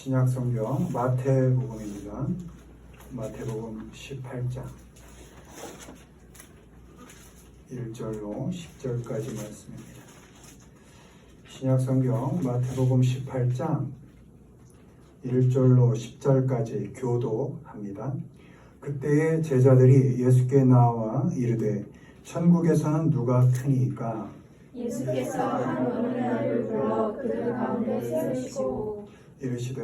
신약 성경 마태복음입니다. 마태복음 18장 1절로 10절까지 말씀입니다. 신약 성경 마태복음 18장 1절로 10절까지 교도합니다. 그때의 제자들이 예수께 나와 이르되 천국에서는 누가 크니까? 예수께서 한 어린아이를 불러 그들 가운데 세우시고 이르시되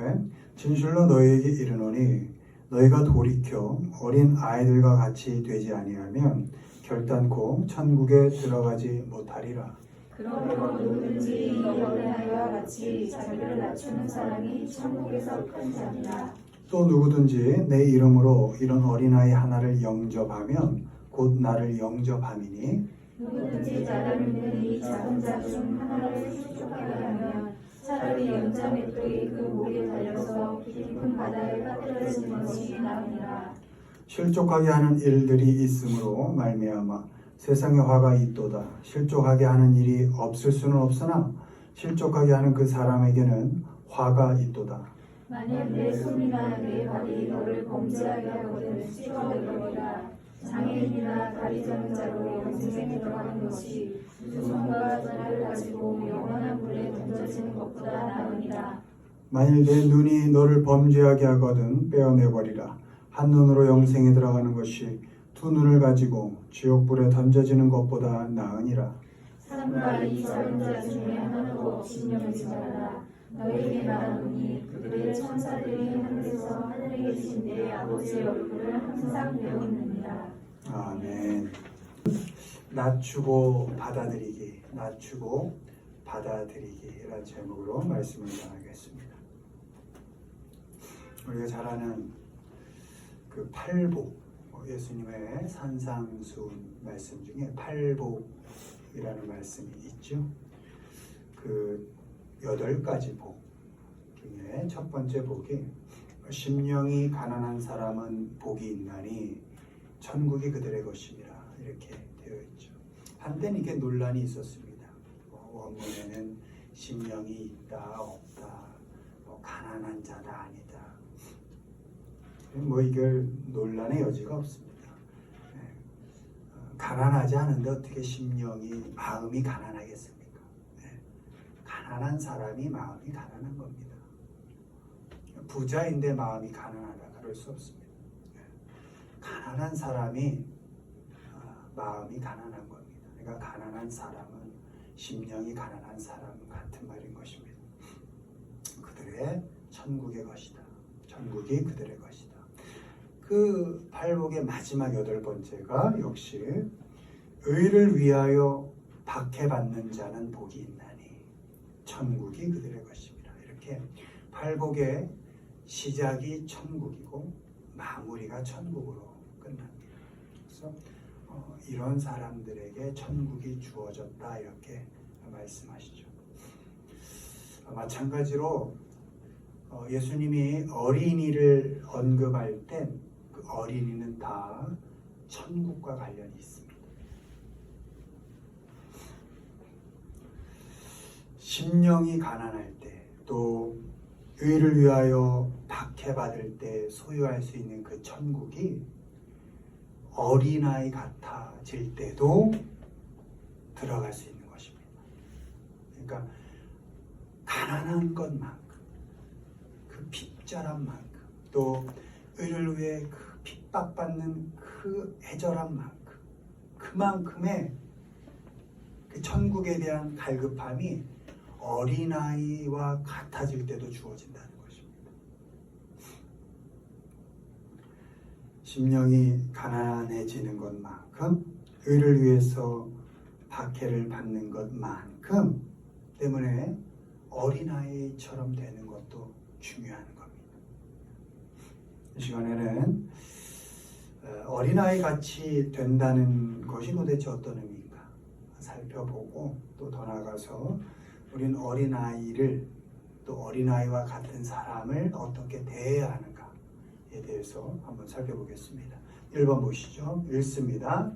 진실로 너희에게 이르노니 너희가 돌이켜 어린 아이들과 같이 되지 아니하면 결단코 천국에 들어가지 못하리라. 그러므로 누구든지 이 어린아이와 같이 자기를 낮추는 사람이 천국에서 큰 자니라. 또 누구든지 내 이름으로 이런 어린아이 하나를 영접하면 곧 나를 영접함이니 누구든지 나를 믿는 이 작은 자 중 하나를 실족하게 하면 차라리 연자맷돌이 그 목에 달려서 깊은 바다에 빠뜨려지는 것이 나으니라. 실족하게 하는 일들이 있으므로 말미암아 세상에 화가 있도다. 실족하게 하는 일이 없을 수는 없으나 실족하게 하는 그 사람에게는 화가 있도다. 만일 내 손이나 내 발이 너를 범죄하게 하거든 찢어버리라. 장애인이나 다리 저는 자로 영생에 들어가는 것이 두 손과 다리를 가지고 영원한 불에 던져지는 것보다 나으니라. 만일 내 눈이 너를 범죄하게 하거든 빼어내버리라. 한 눈으로 영생에 들어가는 것이 두 눈을 가지고 지옥불에 던져지는 것보다 나으니라. 삼가 이 작은 자 중에 하나도 없이 여기지 말라. 너희에게 말하노니 그들의 천사들이 하늘에서 하늘에 계신 내 아버지의 얼굴을 항상 배우느니라. 아멘. 낮추고 받아들이기, 낮추고 받아들이기라는 제목으로 말씀을 전하겠습니다. 우리가 잘 아는 그 팔복, 예수님의 산상수훈 말씀 중에 팔복이라는 말씀이 있죠. 그 8가지 복 중에 첫 번째 복이 심령이 가난한 사람은 복이 있나니 천국이 그들의 것이니라 이렇게 되어 있죠. 한때는 이게 논란이 있었습니다. 원문에는 심령이 있다 없다, 가난한 자다 아니다. 이걸 논란의 여지가 없습니다. 가난하지 않은데 어떻게 심령이 마음이 가난하겠습니까? 가난한 사람이 마음이 가난한 겁니다. 부자인데 마음이 가난하다 그럴 수 없습니다. 가난한 사람이 마음이 가난한 겁니다. 그러니까 가난한 사람은 심령이 가난한 사람 같은 말인 것입니다. 그들의 천국의 것이다. 천국이 그들의 것이다. 그 팔복의 마지막 8번째가 역시 의를 위하여 박해받는 자는 복이 있나니 천국이 그들의 것입니다. 이렇게 팔복의 시작이 천국이고 마무리가 천국으로 끝납니다. 그래서 이런 사람들에게 천국이 주어졌다 이렇게 말씀하시죠. 마찬가지로 예수님이 어린이를 언급할 땐 그 어린이는 다 천국과 관련이 있습니다. 심령이 가난할 때 또 의를 위하여 박해받을 때 소유할 수 있는 그 천국이 어린아이 같아질 때도 들어갈 수 있는 것입니다. 그러니까 가난한 것만큼 그 핍절한 만큼 또 의를 위해 그 핍박받는 그 애절한 만큼 그만큼의 그 천국에 대한 갈급함이 어린아이와 같아질 때도 주어진다는 것입니다. 심령이 가난해지는 것만큼 의를 위해서 박해를 받는 것만큼 때문에 어린아이처럼 되는 것도 중요한 겁니다. 이 시간에는 어린아이 같이 된다는 것이 도대체 어떤 의미인가 살펴보고 또 더 나아가서 우리는 어린아이를 또 어린아이와 같은 사람을 어떻게 대해야 하는가에 대해서 한번 살펴보겠습니다. 1번 보시죠. 읽습니다.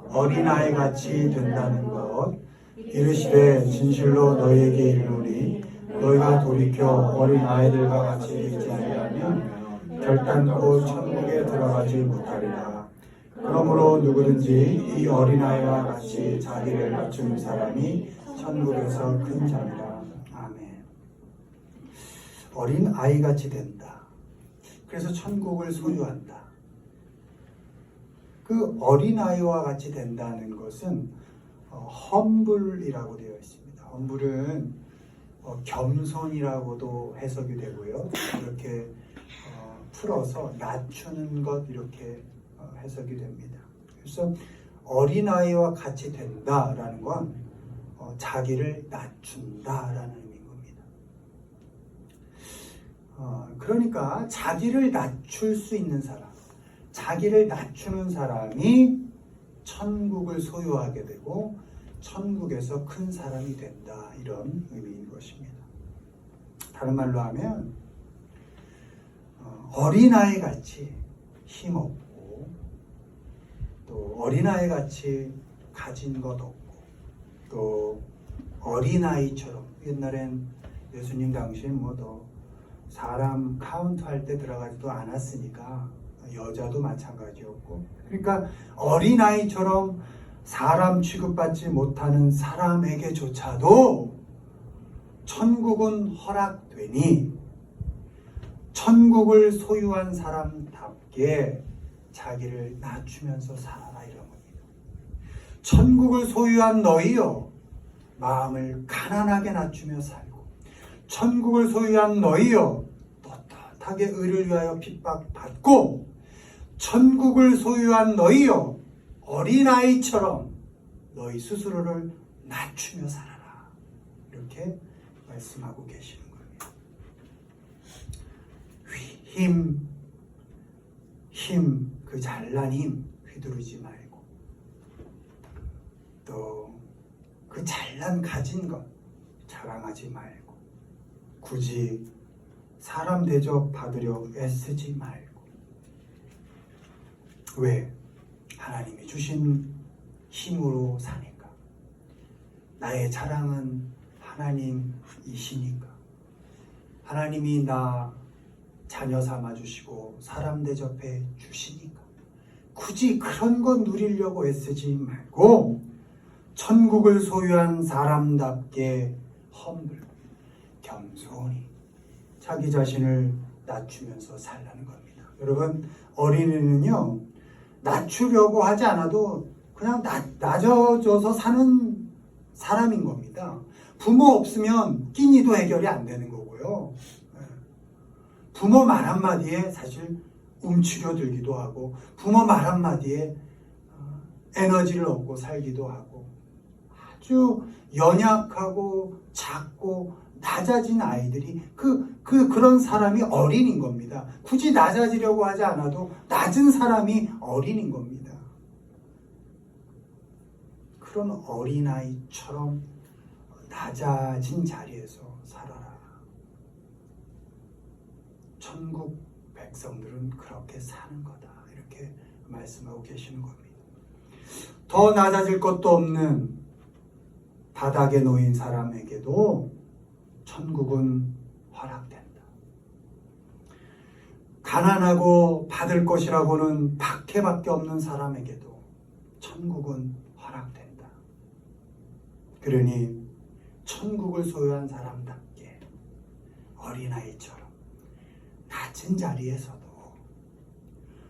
어린아이 같이 된다는 것 이르시되 진실로 너희에게 이르노니 너희가 돌이켜 어린 아이들과 같이 있지 아니하면 결단코 천국에 들어가지 못하리라. 그러므로 누구든지 이 어린아이와 같이 자기를 낮추는 사람이 천국에서 큰 자니라. 아멘. 어린아이같이 된다. 그래서 천국을 소유한다. 그 어린아이와 같이 된다는 것은 험불이라고 되어 있습니다. 험불은 겸손이라고도 해석이 되고요. 이렇게 풀어서 낮추는 것 이렇게 해석이 됩니다. 그래서 어린아이와 같이 된다라는 건 자기를 낮춘다라는 의미인 겁니다. 그러니까 자기를 낮출 수 있는 사람, 자기를 낮추는 사람이 천국을 소유하게 되고 천국에서 큰 사람이 된다, 이런 의미인 것입니다. 다른 말로 하면 어린아이같이 힘없고 또 어린아이같이 가진 것 없고 또 어린아이처럼, 옛날엔 예수님 당시엔 더 사람 카운트할 때 들어가지도 않았으니까 여자도 마찬가지였고, 그러니까 어린아이처럼 사람 취급받지 못하는 사람에게조차도 천국은 허락되니 천국을 소유한 사람답게 자기를 낮추면서 살아라, 이런 겁니다. 천국을 소유한 너희여, 마음을 가난하게 낮추며 살고, 천국을 소유한 너희여, 떳떳하게 의를 위하여 핍박받고, 천국을 소유한 너희여, 어린아이처럼 너희 스스로를 낮추며 살아라, 이렇게 말씀하고 계시는 겁니다. 그 잘난 힘 휘두르지 말고, 또 그 잘난 가진 것 자랑하지 말고, 굳이 사람 대접 받으려 애쓰지 말고. 왜? 하나님이 주신 힘으로 사니까. 나의 자랑은 하나님이시니까. 하나님이 나 자녀 삼아 주시고 사람 대접해 주시니까. 굳이 그런 거 누리려고 애쓰지 말고 천국을 소유한 사람답게 험불, 겸손히 자기 자신을 낮추면서 살라는 겁니다. 여러분, 어린이는요, 낮추려고 하지 않아도 그냥 낮아져서 사는 사람인 겁니다. 부모 없으면 끼니도 해결이 안 되는 거고요. 부모 말 한마디에 사실 움츠려 들기도 하고, 부모 말 한마디에 에너지를 얻고 살기도 하고, 아주 연약하고 작고 낮아진 아이들이 그런 사람이 어린인 겁니다. 굳이 낮아지려고 하지 않아도 낮은 사람이 어린인 겁니다. 그런 어린아이처럼 낮아진 자리에서 살아라. 천국 백성들은 그렇게 사는 거다, 이렇게 말씀하고 계시는 겁니다. 더 낮아질 것도 없는 바닥에 놓인 사람에게도 천국은 허락된다. 가난하고 받을 것이라고는 박해밖에 없는 사람에게도 천국은 허락된다. 그러니 천국을 소유한 사람답게 어린아이처럼 낮은 자리에서도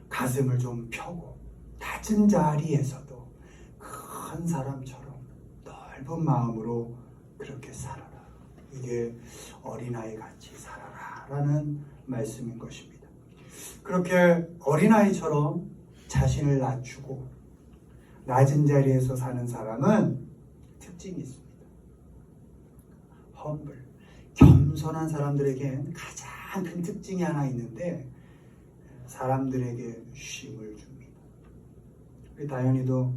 가슴을 좀 펴고, 낮은 자리에서도 큰 사람처럼 넓은 마음으로 그렇게 살아라. 이게 어린아이 같이 살아라 라는 말씀인 것입니다. 그렇게 어린아이처럼 자신을 낮추고 낮은 자리에서 사는 사람은 특징이 있습니다. 험블, 겸손한 사람들에겐 가장 큰 특징이 하나 있는데, 사람들에게 쉼을 줍니다. 우리 다현이도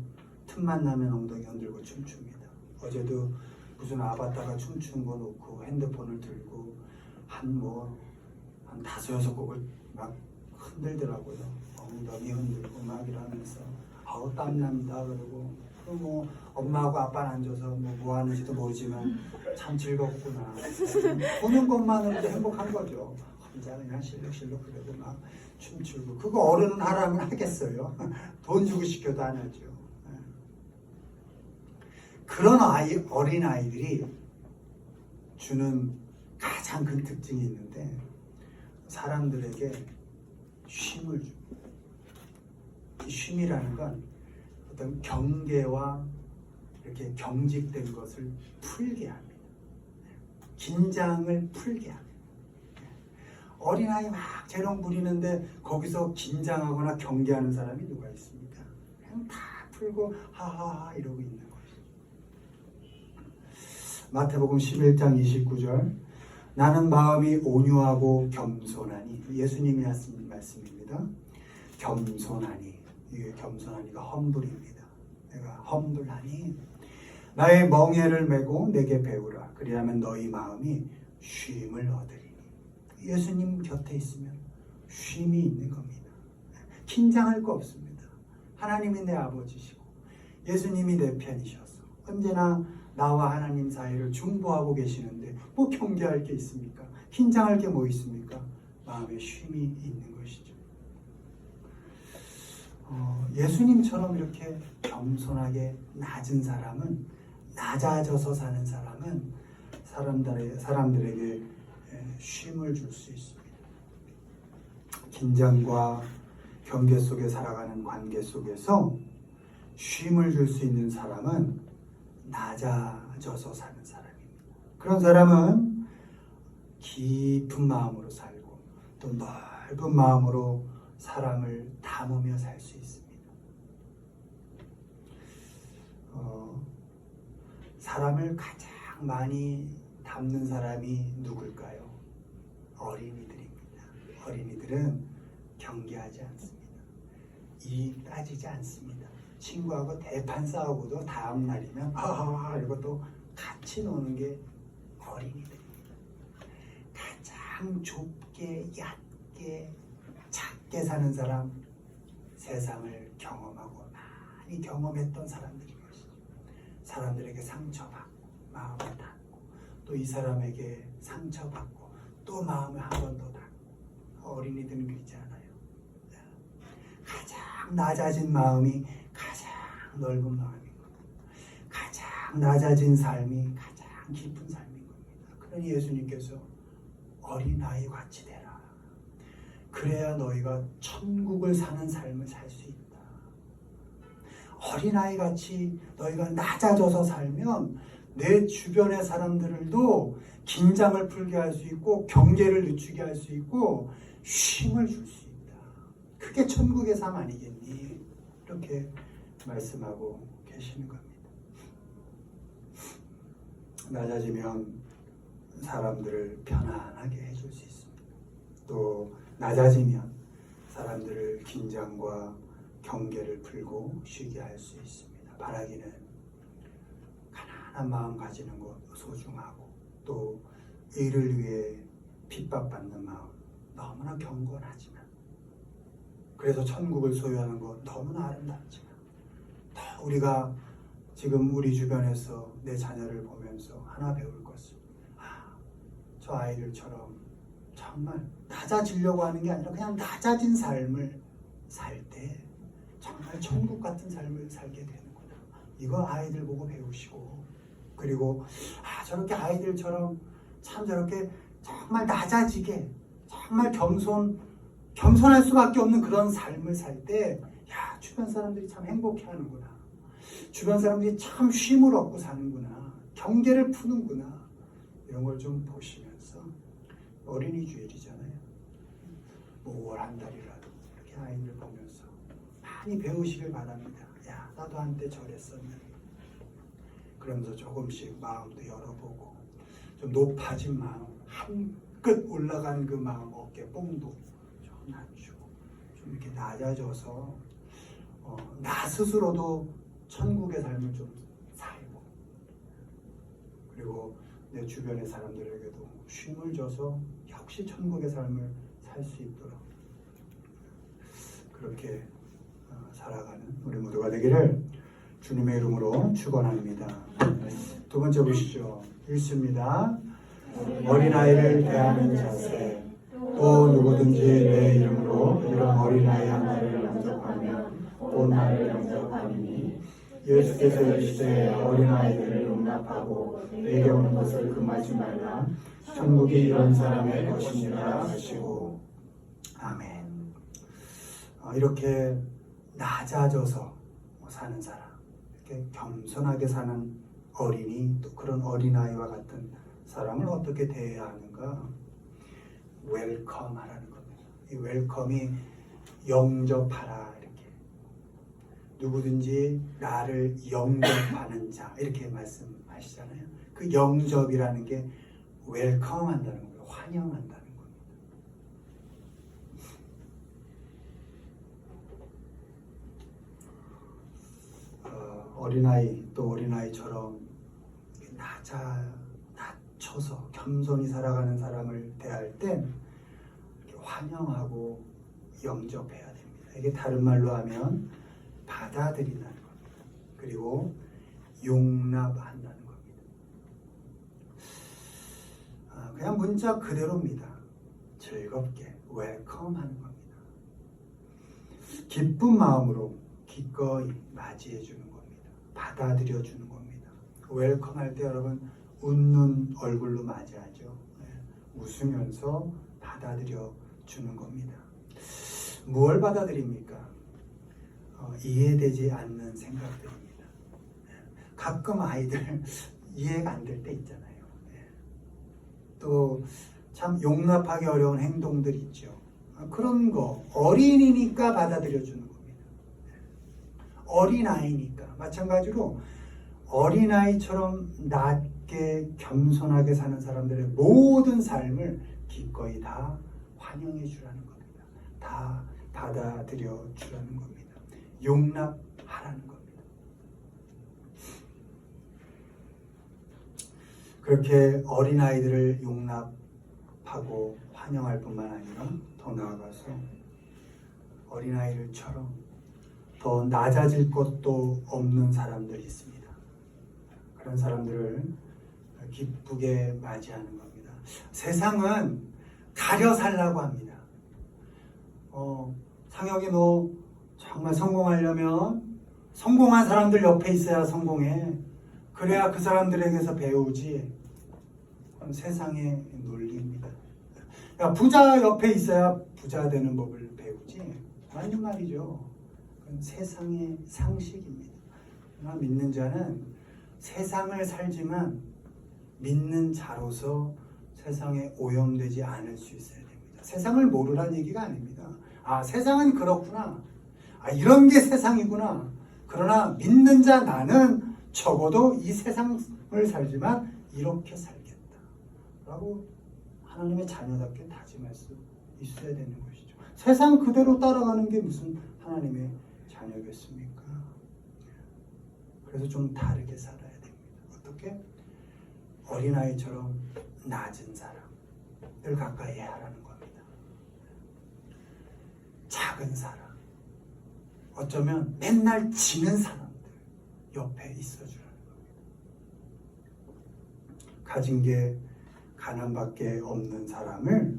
틈만 나면 엉덩이 흔들고 춤춥니다. 어제도 무슨 아바타가 춤추는 거 놓고 핸드폰을 들고 한 5-6 곡을 막 흔들더라고요. 엉덩이 흔들고 막 이러면서 아우 땀난다 그러고 뭐 엄마하고 아빠는 앉아서 뭐 하는지도 모르지만 참 즐겁구나. 보는 것만으로도 행복한 거죠. 혼자 그냥 실룩실룩 그래도 막 춤추고. 그거 어른은 하라면 하겠어요. 돈 주고 시켜도 안 하죠. 그런 어린 아이들이 주는 가장 큰 특징이 있는데 사람들에게 쉼을 줍니다. 이 쉼이라는 건 어떤 경계와 이렇게 경직된 것을 풀게 합니다. 긴장을 풀게 합니다. 어린아이 막 재롱 부리는데 거기서 긴장하거나 경계하는 사람이 누가 있습니까? 그냥 다 풀고 하하하 이러고 있는 거죠. 마태복음 11장 29절 나는 마음이 온유하고 겸손하니 예수님이 하신 말씀입니다. 겸손하니 이게 겸손하니가 험불입니다. 내가 험불하니 나의 멍에를 메고 내게 배우라. 그리하면 너희 마음이 쉼을 얻으리니. 예수님 곁에 있으면 쉼이 있는 겁니다. 긴장할 거 없습니다. 하나님이 내 아버지시고 예수님이 내 편이셔서 언제나 나와 하나님 사이를 중보하고 계시는데 뭐 경계할 게 있습니까? 긴장할 게 뭐 있습니까? 마음에 쉼이 있는 것이죠. 예수님처럼 이렇게 겸손하게 낮은 사람은, 낮아져서 사는 사람은 사람들에게 쉼을 줄 수 있습니다. 긴장과 경계 속에 살아가는 관계 속에서 쉼을 줄 수 있는 사람은 낮아져서 사는 사람입니다. 그런 사람은 깊은 마음으로 살고 또 넓은 마음으로 사람을 담으며 살 수 있습니다. 사람을 가장 많이 담는 사람이 누굴까요? 어린이들입니다. 어린이들은 경계하지 않습니다. 이익 따지지 않습니다. 친구하고 대판 싸우고도 다음 날이면 이러고 또 같이 노는 게 어린이들입니다. 가장 좁게 얕게 작게 사는 사람, 세상을 경험하고 많이 경험했던 사람들인 것이죠. 사람들에게 상처받고 마음을 닫고 또 이 사람에게 상처받고 또 마음을 한 번 더 닫고. 어린이들은 그렇지 않아요. 가장 낮아진 마음이 가장 넓은 마음인 겁니다. 가장 낮아진 삶이 가장 깊은 삶인 겁니다. 그러니 예수님께서 어린아이 같이 되라. 그래야 너희가 천국을 사는 삶을 살 수 있다. 어린아이 같이 너희가 낮아져서 살면 내 주변의 사람들도 긴장을 풀게 할 수 있고 경계를 늦추게 할 수 있고 쉼을 줄 수 있다. 그게 천국의 삶 아니겠니? 이렇게 말씀하고 계시는 겁니다. 낮아지면 사람들을 편안하게 해줄 수 있습니다. 또 낮아지면 사람들을 긴장과 경계를 풀고 쉬게 할 수 있습니다. 바라기는 가난한 마음 가지는 것 소중하고 또 의를 위해 핍박받는 마음 너무나 경건하지만 그래서 천국을 소유하는 것 너무나 아름답지만 더 우리가 지금 우리 주변에서 내 자녀를 보면서 하나 배울 것은 저 아이들처럼 정말 낮아지려고 하는 게 아니라 그냥 낮아진 삶을 살 때 정말 천국 같은 삶을 살게 되는구나. 이거 아이들 보고 배우시고 그리고 저렇게 아이들처럼 참 저렇게 정말 낮아지게 정말 겸손할 수밖에 없는 그런 삶을 살 때 주변 사람들이 참 행복해하는구나. 주변 사람들이 참 쉼을 얻고 사는구나. 경계를 푸는구나. 이런 걸 좀 보시면서 어린이 주일이잖아요. 5월 한 달이라도 이렇게 아이들 보면서 많이 배우시길 바랍니다. 나도 한때 저랬었는데 그러면서 조금씩 마음도 열어보고 좀 높아진 마음 한 끝 올라간 그 마음 어깨 뽕도 좀 낮추고 좀 이렇게 낮아져서 나 스스로도 천국의 삶을 좀 살고 그리고 내 주변의 사람들에게도 쉼을 줘서 역시 천국의 삶을 살 수 있도록 그렇게 살아가는 우리 모두가 되기를 주님의 이름으로 축원합니다. 두 번째 보시죠. 읽습니다. 어린아이를 대하는 자세. 또 누구든지 내 이름으로 이런 어린아이 하나를 영접하면 곧 나를 영접함이니 예수께서 이르시되 어린아이들을 용납하고 내게 오는 것을 금하지 말라. 천국이 이런 사람의 것이니라 하시고. 아멘. 이렇게 낮아져서 사는 사람, 이렇게 겸손하게 사는 어린이, 또 그런 어린아이와 같은 사람을 어떻게 대해야 하는가? 웰컴 하라는 겁니다. 이 웰컴이 영접하라, 이렇게. 누구든지 나를 영접하는 자, 이렇게 말씀하시잖아요. 그 영접이라는 게 웰컴 한다는 거예요. 환영한다는 겁니다. 어린아이, 또 어린아이처럼 낮춰서 겸손히 살아가는 사람을 대할 땐 환영하고 영접해야 됩니다. 이게 다른 말로 하면 받아들인다는 겁니다. 그리고 용납한다는 겁니다. 그냥 문자 그대로입니다. 즐겁게 웰컴 하는 겁니다. 기쁜 마음으로 기꺼이 맞이해 주는 겁니다. 받아들여 주는 겁니다. 웰컴 할 때 여러분 웃는 얼굴로 맞이하죠. 웃으면서 받아들여 주는 겁니다. 무엇을 받아들입니까? 이해되지 않는 생각들입니다. 가끔 아이들 이해가 안 될 때 있잖아요. 또 참 용납하기 어려운 행동들 있죠. 그런 거 어린이니까 받아들여 주는 겁니다. 어린아이니까. 마찬가지로 어린아이처럼 낮게 겸손하게 사는 사람들의 모든 삶을 기꺼이 다 환영해 주라는 겁니다. 다 받아들여 주라는 겁니다. 용납하라는 겁니다. 그렇게 어린아이들을 용납하고 환영할 뿐만 아니라 더 나아가서 어린아이들처럼 더 낮아질 것도 없는 사람들이 있습니다. 그런 사람들을 기쁘게 맞이하는 겁니다. 세상은 가려 살라고 합니다. 상혁이 너 정말 성공하려면 성공한 사람들 옆에 있어야 성공해. 그래야 그 사람들에게서 배우지. 그건 세상의 논리입니다. 야, 부자 옆에 있어야 부자 되는 법을 배우지. 맞는 말이죠. 그건 세상의 상식입니다. 믿는 자는 세상을 살지만 믿는 자로서 세상에 오염되지 않을 수 있어야 됩니다. 세상을 모르라는 얘기가 아닙니다. 세상은 그렇구나. 이런 게 세상이구나. 그러나 믿는 자 나는 적어도 이 세상을 살지만 이렇게 살겠다. 라고 하나님의 자녀답게 다짐할 수 있어야 되는 것이죠. 세상 그대로 따라가는 게 무슨 하나님의 자녀겠습니까? 그래서 좀 다르게 살아야 됩니다. 어떻게? 어린아이처럼 낮은 사람을 가까이 하라는 겁니다. 작은 사람, 어쩌면 맨날 지는 사람들 옆에 있어주라는 겁니다. 가진 게 가난밖에 없는 사람을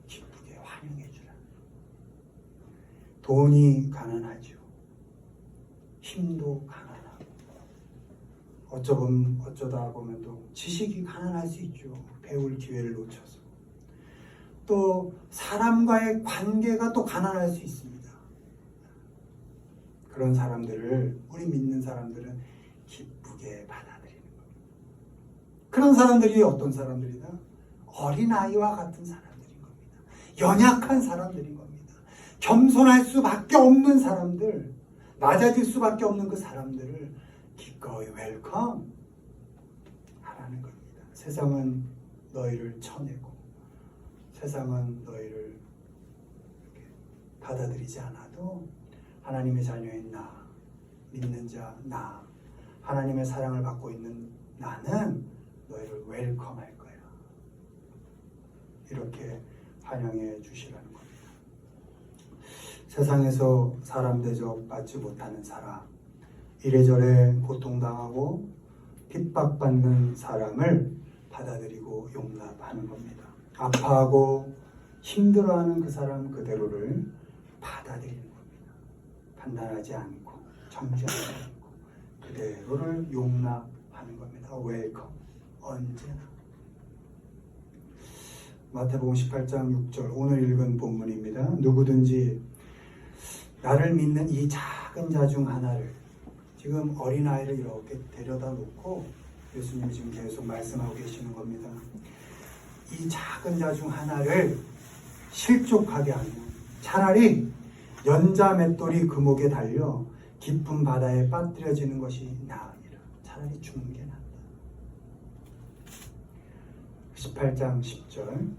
기쁘게 환영해 주라는 겁니다. 돈이 가난하죠. 힘도 가난하고 어쩌다 보면 또 지식이 가난할 수 있죠. 배울 기회를 놓쳐서. 또 사람과의 관계가 또 가난할 수 있습니다. 그런 사람들을, 우리 믿는 사람들은 기쁘게 받아들이는 겁니다. 그런 사람들이 어떤 사람들이다? 어린아이와 같은 사람들인 겁니다. 연약한 사람들인 겁니다. 겸손할 수밖에 없는 사람들, 낮아질 수밖에 없는 그 사람들을 기꺼이 웰컴 하라는 겁니다. 세상은 너희를 쳐내고 세상은 너희를 이렇게 받아들이지 않아도 하나님의 자녀인 나, 믿는 자 나, 하나님의 사랑을 받고 있는 나는 너희를 웰컴할 거야. 이렇게 환영해 주시라는 겁니다. 세상에서 사람 대접 받지 못하는 사람, 이래저래 고통당하고 핍박받는 사람을 받아들이고 용납하는 겁니다. 아파하고 힘들어하는 그 사람 그대로를 받아들이는 겁니다. 판단하지 않고 정죄하지 않고 그대로를 용납하는 겁니다. 웰컴, 언제나. 마태복음 18장 6절 오늘 읽은 본문입니다. 누구든지 나를 믿는 이 작은 자 중 하나를, 지금 어린아이를 이렇게 데려다 놓고 예수님이 지금 계속 말씀하고 계시는 겁니다. 이 작은 자 중 하나를 실족하게 하면 차라리 연자 맷돌이 그 목에 달려 깊은 바다에 빠뜨려지는 것이 나으니라. 차라리 죽는 게 낫다. 18장 10절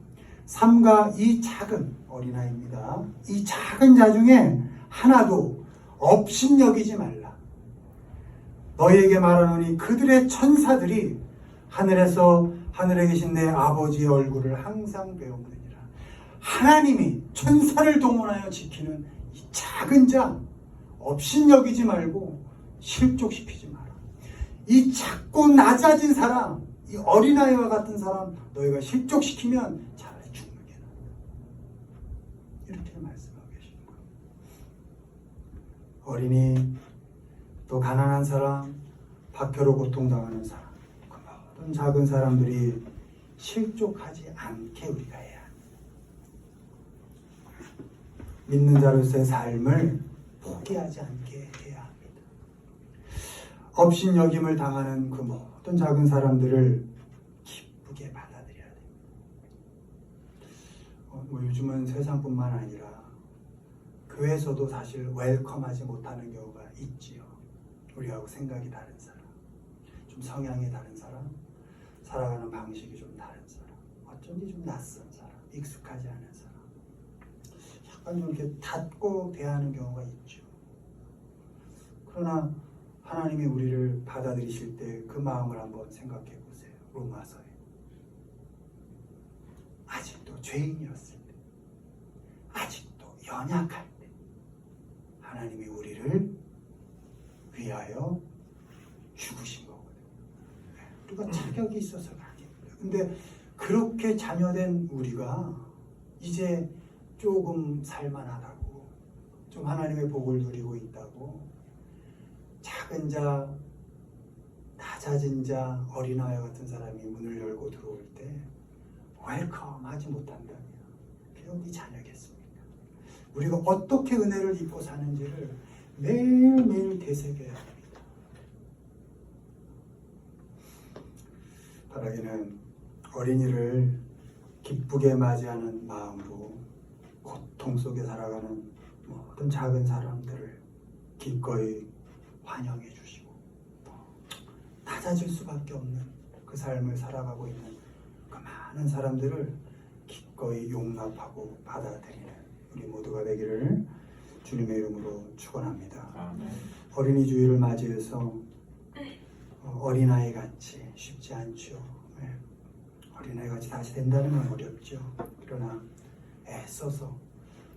삼가 이 작은 어린아이입니다. 이 작은 자 중에 하나도 업신여기지 말라. 너희에게 말하노니 그들의 천사들이 하늘에 계신 내 아버지의 얼굴을 항상 배우느니라. 하나님이 천사를 동원하여 지키는 이 작은 자 업신여기지 말고 실족시키지 마라. 이 작고 낮아진 사람, 이 어린아이와 같은 사람 너희가 실족시키면 차라리 죽는 게 낫다. 이렇게 말씀하고 계시는 거예요. 어린이, 또 가난한 사람, 박해로 고통당하는 사람, 그 모든 작은 사람들이 실족하지 않게 우리가 해야 합니다. 믿는 자로서의 삶을 포기하지 않게 해야 합니다. 업신여김을 당하는 그 모든 작은 사람들을 기쁘게 받아들여야 됩니다. 요즘은 세상뿐만 아니라 교회에서도 사실 웰컴하지 못하는 경우가 있지요. 우리하고 생각이 다른 사람, 좀 성향이 다른 사람, 살아가는 방식이 좀 다른 사람, 어쩐지 좀 낯선 사람, 익숙하지 않은 사람, 약간 좀 이렇게 닫고 대하는 경우가 있죠. 그러나 하나님이 우리를 받아들이실 때 그 마음을 한번 생각해 보세요. 로마서에 아직도 죄인이었을 때, 아직도 연약할 때 하나님이 우리를 위하여 죽으신 거거든요. 우리가 자격이 있어서가 아닙니다. 근데 그렇게 자녀된 우리가 이제 조금 살만하다고, 좀 하나님의 복을 누리고 있다고, 작은 자, 낮아진 자, 어린아이 같은 사람이 문을 열고 들어올 때 웰컴 하지 못한다면 그게 우리 자녀겠습니까? 우리가 어떻게 은혜를 입고 사는지를 매일매일 되새겨야 합니다. 바라기는 어린이를 기쁘게 맞이하는 마음으로 고통 속에 살아가는 모든 작은 사람들을 기꺼이 환영해 주시고, 또 낮아질 수밖에 없는 그 삶을 살아가고 있는 그 많은 사람들을 기꺼이 용납하고 받아들이는 우리 모두가 되기를 주님의 이름으로 축원합니다. 아멘. 어린이 주일을 맞이해서 어린아이 같이 쉽지 않죠. 어린아이 같이 다시 된다는 건 어렵죠. 그러나 애써서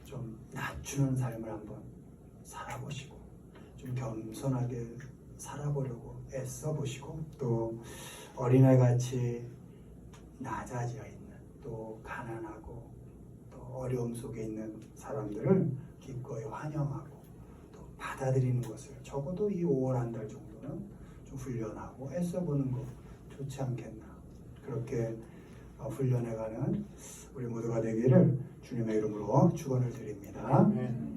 좀 낮추는 삶을 한번 살아보시고, 좀 겸손하게 살아보려고 애써보시고, 또 어린아이 같이 낮아져 있는, 또 가난하고 또 어려움 속에 있는 사람들을 기꺼이 환영하고 또 받아들이는 것을 적어도 이 5월 한 달 정도는 좀 훈련하고 애써보는 거 좋지 않겠나. 그렇게 훈련해가는 우리 모두가 되기를 주님의 이름으로 축원을 드립니다. 아멘.